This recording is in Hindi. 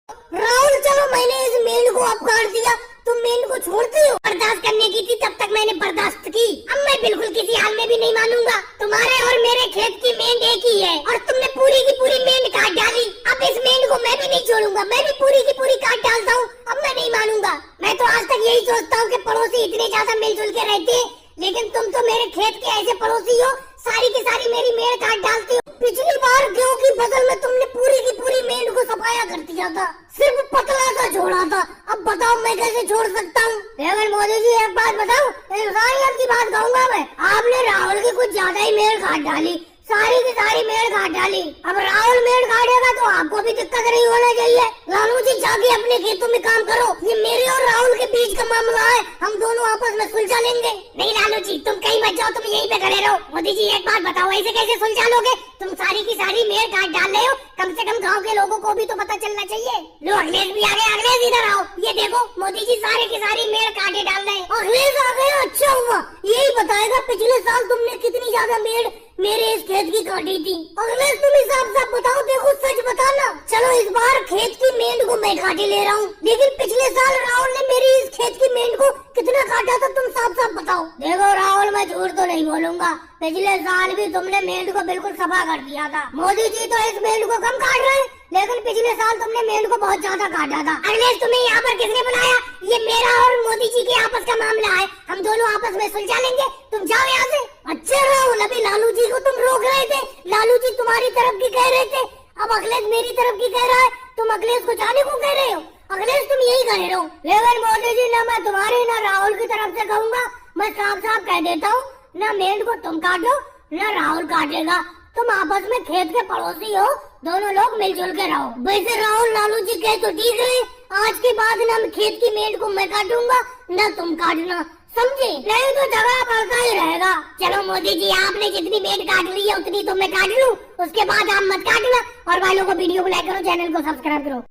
राहुल चलो मैंने इस मेंढ को अब काट दिया, तुम मेंढ को छोड़ती हो? बर्दाश्त करने की थी तब तक मैंने बर्दाश्त की, अब मैं बिल्कुल किसी हाल में भी नहीं मानूंगा। तुम्हारे और मेरे खेत की मेंढ एक ही है और तुमने पूरी की पूरी मेंढ काट डाली। अब इस मेंढ को मैं भी नहीं छोड़ूंगा, मैं भी पूरी की पूरी काट डालता हूँ। अब मैं नहीं मानूंगा। मैं तो आज तक यही सोचता हूँ कि पड़ोसी इतने ज्यादा मिलजुल के रहते हैं, लेकिन तुम तो मेरे खेत के ऐसे पड़ोसी हो, सारी की सारी मेरी मेंढ काट डालती हो। पिछली बार गेहूं की फसल में तुमने पूरी की पूरी मेंढ को सफाया कर दिया था, सिर्फ पतला सा छोड़ा था। अब बताओ मैं कैसे छोड़ सकता हूँ? लेकिन मोदी जी एक बात बताओ, इंसानियत की बात कहूँगा मैं, आपने राहुल की कुछ ज्यादा ही मेंढ काट डाली, सारी की सारी मेंढ काट डाली। अब राहुल मेंढ काटेगा तो आपको भी दिक्कत नहीं होना चाहिए। लालू जी जाके अपने खेतों में काम करो, ये मेरे और राहुल के बीच का मामला है, हम दोनों आपस में सुलझा लेंगे। नहीं लालू जी तुम कहीं मत जाओ, तुम यहीं पे खड़े रहो। मोदी जी एक बात बताओ, ऐसे कैसे सुलझा लोगे? तुम सारी की सारी मेंढ काट डाल रहे हो, कम से कम गाँव के लोगों को भी तो पता चलना चाहिए। लो अखिलेश भी आ गए, अखिलेश इधर आओ, ये देखो मोदी जी सारी की सारी मेंढ काटे डाल रहे हैं। अखिलेश आ गए, अच्छा हुआ, यही बताएगा पिछले साल तुमने कितनी ज्यादा मेंढ मेरे इस खेत की काटी थी। अखिलेश तुम हिसाब साफ बताओ, देखो सच बताना। चलो इस बार खेत की मेंढ को मैं काटे ले रहा हूँ, लेकिन पिछले साल राहुल ने मेरी इस खेत की मेंढ को कितना काटा था तुम साफ साफ बताओ। देखो राहुल मैं झूठ तो नहीं बोलूंगा, पिछले साल भी तुमने मेंढ को बिल्कुल सफा कर दिया था। मोदी जी तो इस मेंढ को कम काट रहे हैं, लेकिन पिछले साल तुमने मेंढ को बहुत ज्यादा काटा था। अखिलेश तुम्हें यहाँ पर किसने बुलाया? ये मेरा और मोदी जी के आपस का मामला है, हम दोनों आपस में सुलझा लेंगे, तुम जाओ यहाँ से। अच्छा राहुल अभी लालू जी को तुम रोक रहे थे, लालू जी तुम्हारी तरफ की कह रहे थे, अब अखिलेश मेरी तरफ की कह रहा है, तुम अखिलेश को जाने को कह रहे हो। अखिलेश तुम यही कह रहे हो, लेकिन मोदी जी ना मैं तुम्हारी ना राहुल की तरफ से कहूँगा, मैं साफ साफ कह देता हूँ, ना मेंढ को तुम काटो ना राहुल काटेगा, तुम आपस में खेत के पड़ोसी हो, दोनों लोग मिलजुल के रहो। वैसे राहुल लालू जी कहे तो ठीक है, आज के बाद ना खेत की मेंढ को मैं काटूंगा ना तुम काटना, समझे? नहीं तो झगड़ा बढ़ता ही रहेगा। चलो मोदी जी आपने जितनी मेंढ काट ली है उतनी तो मैं काट लूं, उसके बाद आप मत काटना। और भाइयों को वीडियो को लाइक करो, चैनल को सब्सक्राइब करो।